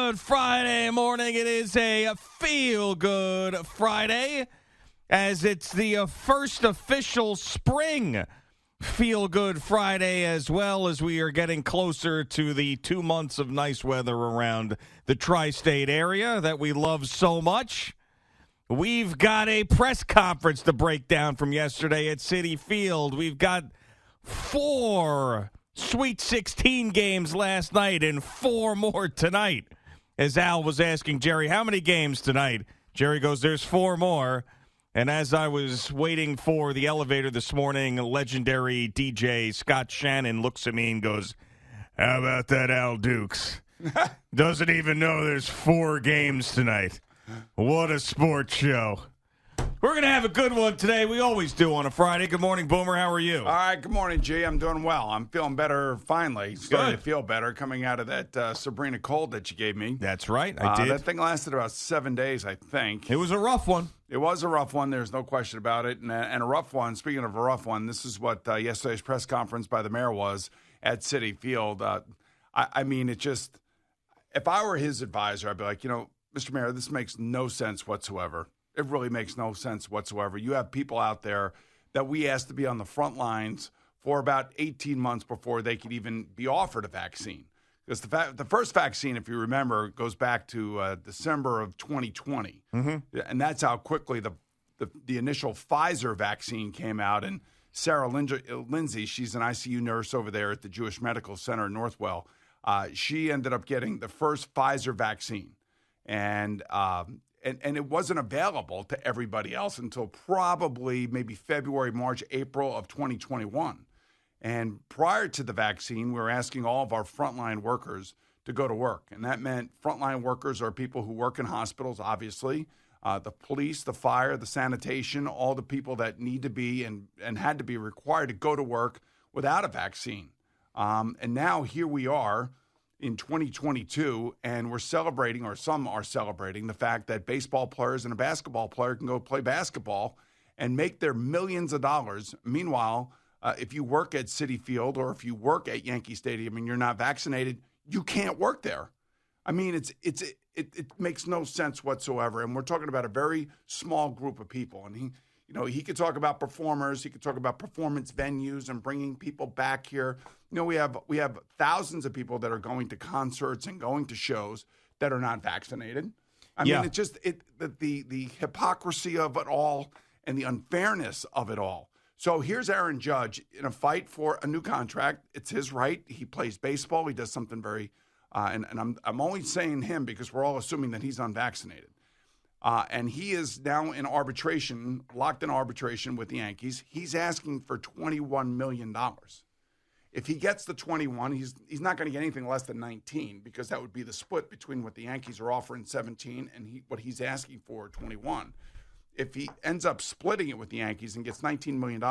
good Friday morning. It is a feel-good Friday, as it's the first official spring feel-good Friday, as well as we are getting closer to the 2 months of nice weather around the tri-state area that we love so much. We've got a press conference to break down from yesterday at Citi Field. We've got 4 Sweet 16 games last night and 4 more tonight. As Al was asking Jerry, how many games tonight? Jerry goes, there's 4 more. And as I was waiting for the elevator this morning, legendary DJ Scott Shannon looks at me and goes, how about that Al Dukes? Doesn't even know there's 4 games tonight. What a sports show. We're going to have a good one today. We always do on a Friday. Good morning, Boomer. How are you? All right. Good morning, G. I'm doing well. I'm feeling better finally. Starting to feel better coming out of that Sabrina cold that you gave me. That's right. I did. That thing lasted about 7 days, I think. It was a rough one. It was a rough one. There's no question about it. And a rough one. Speaking of a rough one, this is what yesterday's press conference by the mayor was at Citi Field. I mean, it just, if I were his advisor, I'd be like, Mr. Mayor, this makes no sense whatsoever. It really makes no sense whatsoever. You have people out there that we asked to be on the front lines for about 18 months before they could even be offered a vaccine. Because the first vaccine, if you remember, goes back to December of 2020. Mm-hmm. And that's how quickly the initial Pfizer vaccine came out. And Sarah Lindsay, she's an ICU nurse over there at the Jewish Medical Center in Northwell. She ended up getting the first Pfizer vaccine. And it wasn't available to everybody else until probably maybe February, March, April of 2021. And prior to the vaccine, we were asking all of our frontline workers to go to work. And that meant frontline workers are people who work in hospitals, obviously, the police, the fire, the sanitation, all the people that need to be and had to be required to go to work without a vaccine. And now here we are in 2022, and we're celebrating, or some are celebrating, the fact that baseball players and a basketball player can go play basketball and make their millions of dollars. Meanwhile, if you work at Citi Field or if you work at Yankee Stadium and you're not vaccinated, you can't work there. I mean, it makes no sense whatsoever. And we're talking about a very small group of people. And he could talk about performers. He could talk about performance venues and bringing people back here. We have thousands of people that are going to concerts and going to shows that are not vaccinated. I mean, it's just the hypocrisy of it all and the unfairness of it all. So here's Aaron Judge in a fight for a new contract. It's his right. He plays baseball. He does something very, and I'm only saying him because we're all assuming that he's unvaccinated. And he is now in arbitration, locked in arbitration with the Yankees. He's asking for $21 million. If he gets the 21, he's not going to get anything less than 19 because that would be the split between what the Yankees are offering 17 and what he's asking for 21. If he ends up splitting it with the Yankees and gets $19 million,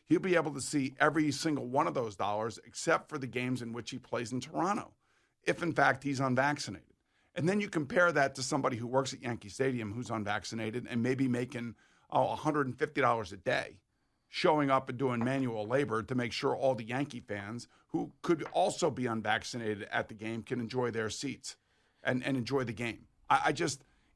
he'll be able to see every single one of those dollars except for the games in which he plays in Toronto, if in fact he's unvaccinated. And then you compare that to somebody who works at Yankee Stadium who's unvaccinated and maybe making $150 a day, showing up and doing manual labor to make sure all the Yankee fans who could also be unvaccinated at the game can enjoy their seats and enjoy the game.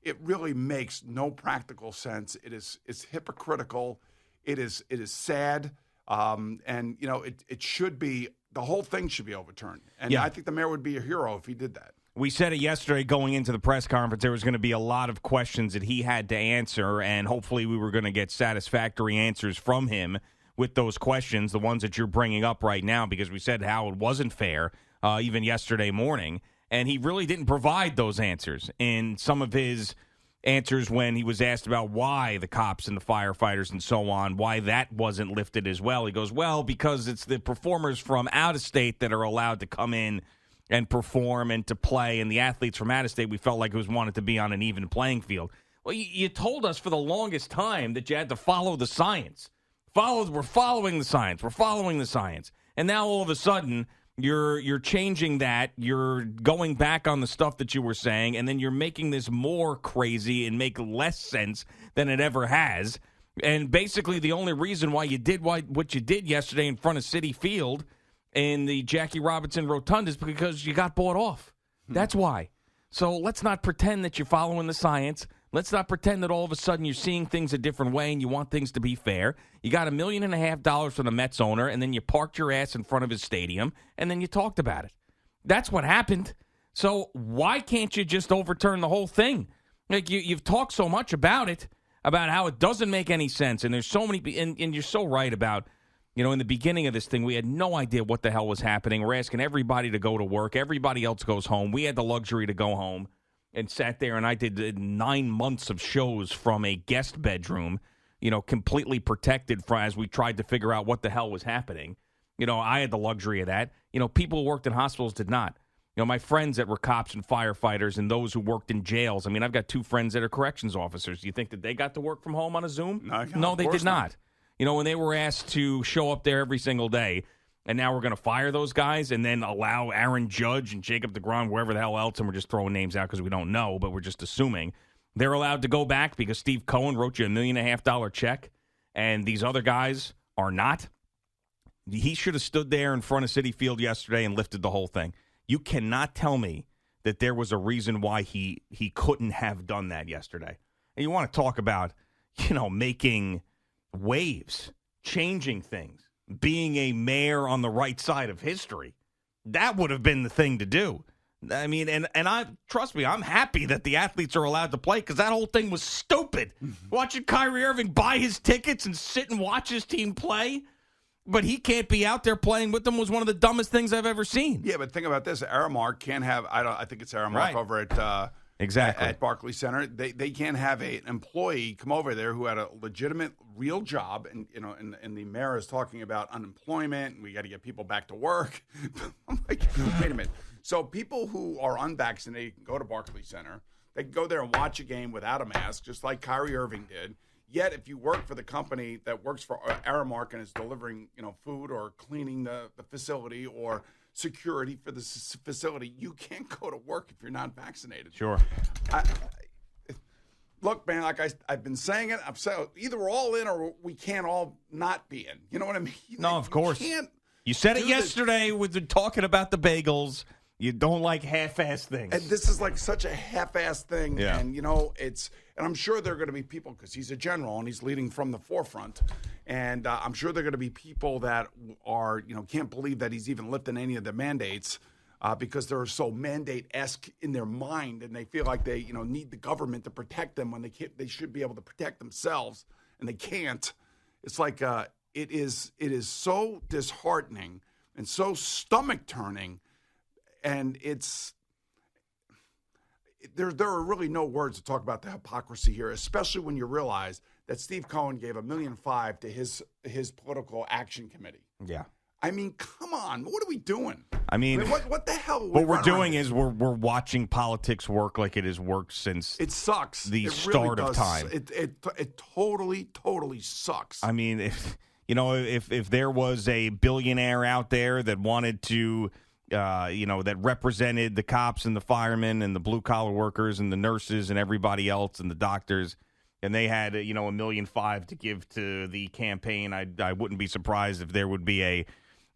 It really makes no practical sense. It's hypocritical. It is sad. It should be, the whole thing should be overturned. And I think the mayor would be a hero if he did that. We said it yesterday going into the press conference. There was going to be a lot of questions that he had to answer, and hopefully we were going to get satisfactory answers from him with those questions, the ones that you're bringing up right now, because we said how it wasn't fair even yesterday morning, and he really didn't provide those answers in some of his answers when he was asked about why the cops and the firefighters and so on, why that wasn't lifted as well. He goes, well, because it's the performers from out of state that are allowed to come in and perform and to play, and the athletes from out of state, we felt like it was wanted to be on an even playing field. Well, you told us for the longest time that you had to follow the science. We're following the science. We're following the science. And now all of a sudden, you're changing that. You're going back on the stuff that you were saying, and then you're making this more crazy and make less sense than it ever has. And basically, the only reason why you did what you did yesterday in front of Citi Field in the Jackie Robinson Rotunda is because you got bought off. That's why. So let's not pretend that you're following the science. Let's not pretend that all of a sudden you're seeing things a different way and you want things to be fair. You got $1.5 million from the Mets owner, and then you parked your ass in front of his stadium, and then you talked about it. That's what happened. So why can't you just overturn the whole thing? Like you've talked so much about it, about how it doesn't make any sense, and there's so many, and you're so right about, in the beginning of this thing, we had no idea what the hell was happening. We're asking everybody to go to work. Everybody else goes home. We had the luxury to go home and sat there, and I did 9 months of shows from a guest bedroom, completely protected as we tried to figure out what the hell was happening. I had the luxury of that. People who worked in hospitals did not. My friends that were cops and firefighters and those who worked in jails. I mean, I've got 2 friends that are corrections officers. Do you think that they got to work from home on a Zoom? No, they did not. When they were asked to show up there every single day, and now we're going to fire those guys and then allow Aaron Judge and Jacob DeGrom, wherever the hell else, and we're just throwing names out because we don't know, but we're just assuming, they're allowed to go back because Steve Cohen wrote you $1.5 million check, and these other guys are not. He should have stood there in front of Citi Field yesterday and lifted the whole thing. You cannot tell me that there was a reason why he couldn't have done that yesterday. And you want to talk about, making waves, changing things, being a mayor on the right side of history. That would have been the thing to do. I mean, and trust me, I'm happy that the athletes are allowed to play because that whole thing was stupid. Watching Kyrie Irving buy his tickets and sit and watch his team play, but he can't be out there playing with them was one of the dumbest things I've ever seen. Yeah, but think about this. Aramark can't have, I think it's Aramark over at exactly at Barclays Center. They can't have an employee come over there who had a legitimate, real job, and and the mayor is talking about unemployment and we got to get people back to work. I'm like, wait a minute. So people who are unvaccinated can go to Barclays Center. They can go there and watch a game without a mask, just like Kyrie Irving did. Yet, if you work for the company that works for Aramark and is delivering, food or cleaning the facility or security for the facility, you can't go to work if you're not vaccinated. Sure. Look, man, like I've been saying it. I'm saying either we're all in or we can't all not be in. You know what I mean? No, of course. You said it yesterday with talking about the bagels. You don't like half-assed things. And this is like such a half-assed thing. Yeah. And, and I'm sure there are going to be people, because he's a general and he's leading from the forefront. And I'm sure there are going to be people that are, can't believe that he's even lifting any of the mandates because they're so mandate-esque in their mind. And they feel like they, need the government to protect them when they should be able to protect themselves. And they can't. It's like it is so disheartening and so stomach-turning. And there are really no words to talk about the hypocrisy here, especially when you realize that Steve Cohen gave $1.5 million to his political action committee. Yeah. I mean, come on. What are we doing? I mean what the hell? What we're doing is we're watching politics work like it has worked since it sucks. The start of time. It totally sucks. I mean, if there was a billionaire out there that wanted to that represented the cops and the firemen and the blue-collar workers and the nurses and everybody else and the doctors, and they had, $1.5 million to give to the campaign, I wouldn't be surprised if there would be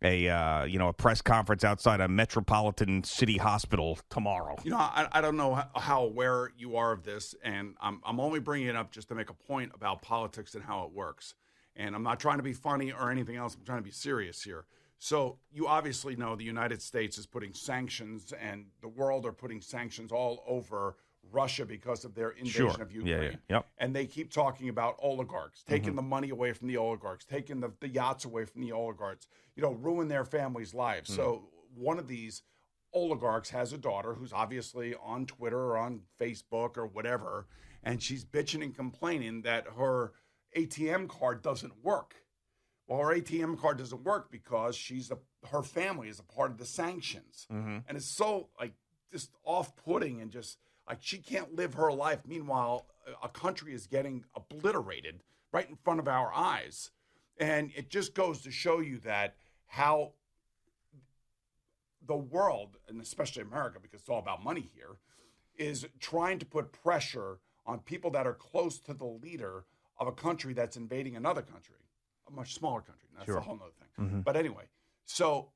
a press conference outside a metropolitan city hospital tomorrow. I don't know how aware you are of this, and I'm only bringing it up just to make a point about politics and how it works. And I'm not trying to be funny or anything else. I'm trying to be serious here. So you obviously know the United States is putting sanctions, and the world are putting sanctions all over Russia because of their invasion of Ukraine. Yeah. Yep. And they keep talking about oligarchs, taking the money away from the oligarchs, taking the yachts away from the oligarchs, ruin their families' lives. So one of these oligarchs has a daughter who's obviously on Twitter or on Facebook or whatever, and she's bitching and complaining that her ATM card doesn't work. Well, her ATM card doesn't work because her family is a part of the sanctions. Mm-hmm. And it's so, just off-putting and just, she can't live her life. Meanwhile, a country is getting obliterated right in front of our eyes. And it just goes to show you that how the world, and especially America, because it's all about money here, is trying to put pressure on people that are close to the leader of a country that's invading another country. A much smaller country. That's a whole other thing. Mm-hmm. But anyway, so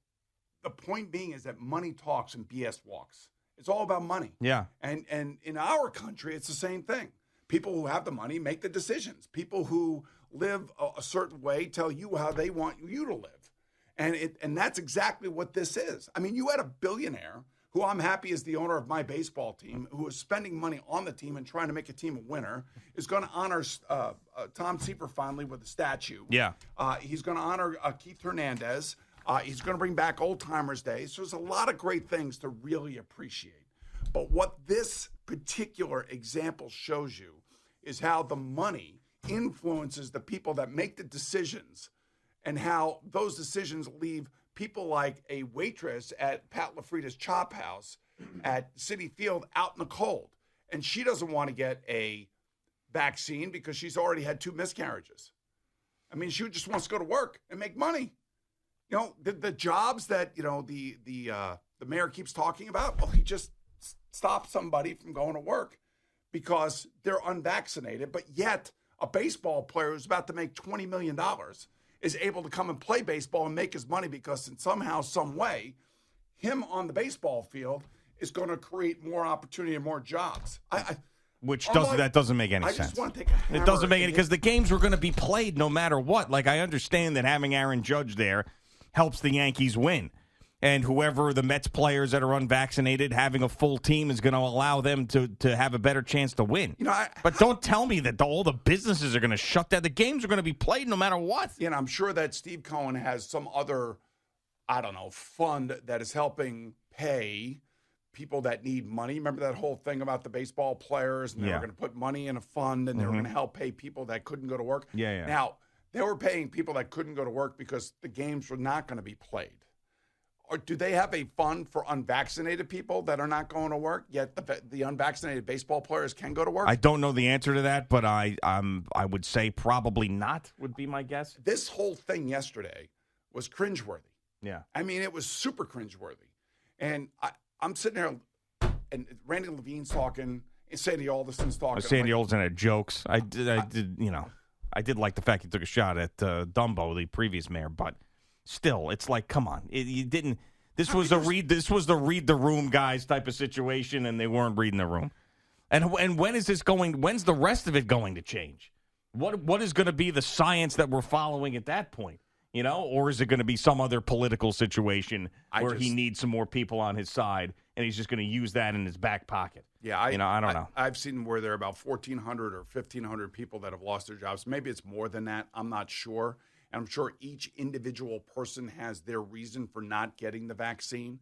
the point being is that money talks and BS walks. It's all about money. Yeah. And in our country, it's the same thing. People who have the money make the decisions. People who live a certain way tell you how they want you to live. And that's exactly what this is. I mean, you had a billionaire who I'm happy is the owner of my baseball team, who is spending money on the team and trying to make a team a winner, is going to honor Tom Seaver finally with a statue. Yeah. He's going to honor Keith Hernandez. He's going to bring back Old Timers Day. So there's a lot of great things to really appreciate. But what this particular example shows you is how the money influences the people that make the decisions, and how those decisions leave people like a waitress at Pat LaFrida's Chop House at Citi Field out in the cold. And she doesn't want to get a vaccine because she's already had 2 miscarriages. I mean, she just wants to go to work and make money. You know, the jobs that, you know, the mayor keeps talking about, well, he just stopped somebody from going to work because they're unvaccinated, but yet a baseball player who's about to make $20 million is able to come and play baseball and make his money because in somehow, some way, him on the baseball field is going to create more opportunity and more jobs. That doesn't make any sense. I just want to take a hammer. It doesn't make any, because the games were going to be played no matter what. Like, I understand that having Aaron Judge there helps the Yankees win. And whoever the Mets players that are unvaccinated, having a full team is going to allow them to have a better chance to win. You know, but don't tell me that all the businesses are going to shut down. The games are going to be played no matter what. You know, I'm sure that Steve Cohen has some other, I don't know, fund that is helping pay people that need money. Remember that whole thing about the baseball players, and they were going to put money in a fund, and they were going to help pay people that couldn't go to work? Yeah. Now, they were paying people that couldn't go to work because the games were not going to be played. Or do they have a fund for unvaccinated people that are not going to work, yet the unvaccinated baseball players can go to work? I don't know the answer to that, but I would say probably not, would be my guess. This whole thing yesterday was cringeworthy. Yeah. I mean, it was super cringeworthy. And I'm sitting there, and Randy Levine's talking, and Sandy Alderson's talking. Sandy Alderson had jokes. I did like the fact he took a shot at Dumbo, the previous mayor, but still, it's like, come on, you didn't. This was the read the room guys type of situation, and they weren't reading the room. And when is this going? When's the rest of it going to change? What is going to be the science that we're following at that point? You know, or is it going to be some other political situation where he needs some more people on his side, and he's just going to use that in his back pocket? Yeah, I don't know. I've seen where there are about 1,400 or 1,500 people that have lost their jobs. Maybe it's more than that. I'm not sure. And I'm sure each individual person has their reason for not getting the vaccine.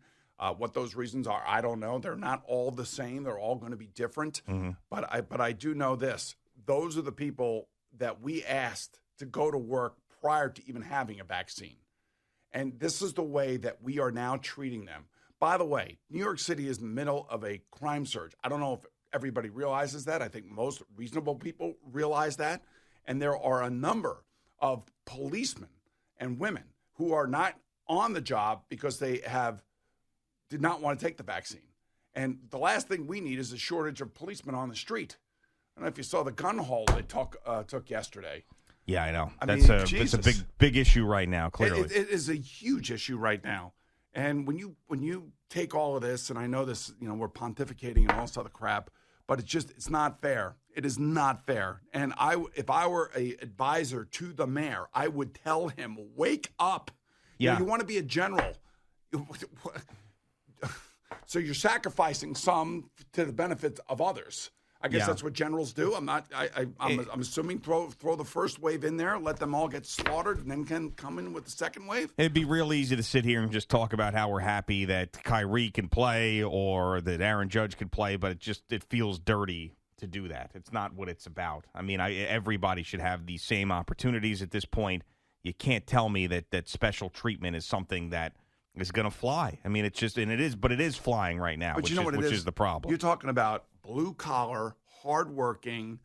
What those reasons are, I don't know. They're not all the same. They're all going to be different. Mm-hmm. But I do know this. Those are the people that we asked to go to work prior to even having a vaccine. And this is the way that we are now treating them. By the way, New York City is in the middle of a crime surge. I don't know if everybody realizes that. I think most reasonable people realize that. And there are a number of policemen and women who are not on the job because they did not want to take the vaccine. And the last thing we need is a shortage of policemen on the street. I don't know if you saw the gun haul they took yesterday. Yeah, I know. It's a big issue right now, clearly. It is a huge issue right now. And when you take all of this, and I know this, we're pontificating and all this other crap, but it's not fair. It is not fair. And if I were an advisor to the mayor, I would tell him, wake up. Yeah. You want to be a general. So you're sacrificing some to the benefit of others. I guess that's what generals do. I'm assuming throw the first wave in there, let them all get slaughtered, and then can come in with the second wave. It'd be real easy to sit here and just talk about how we're happy that Kyrie can play or that Aaron Judge can play, but it feels dirty to do that. It's not what it's about. I mean, everybody should have the same opportunities at this point. You can't tell me that special treatment is something that is going to fly. I mean, it is flying right now, which is the problem. You're talking about blue-collar, hardworking,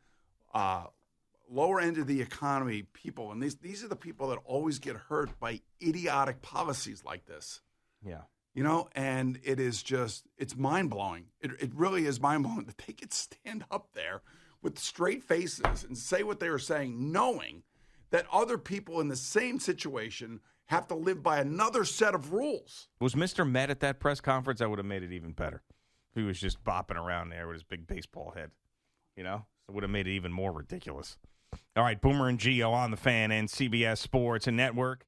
lower end of the economy people. And these are the people that always get hurt by idiotic policies like this. Yeah. And it's mind-blowing. It really is mind-blowing that they could stand up there with straight faces and say what they were saying, knowing that other people in the same situation have to live by another set of rules. Was Mr. Met at that press conference? That would have made it even better. if he was just bopping around there with his big baseball head. You know? It would have made it even more ridiculous. All right, Boomer and Gio on the Fan and CBS Sports and Network.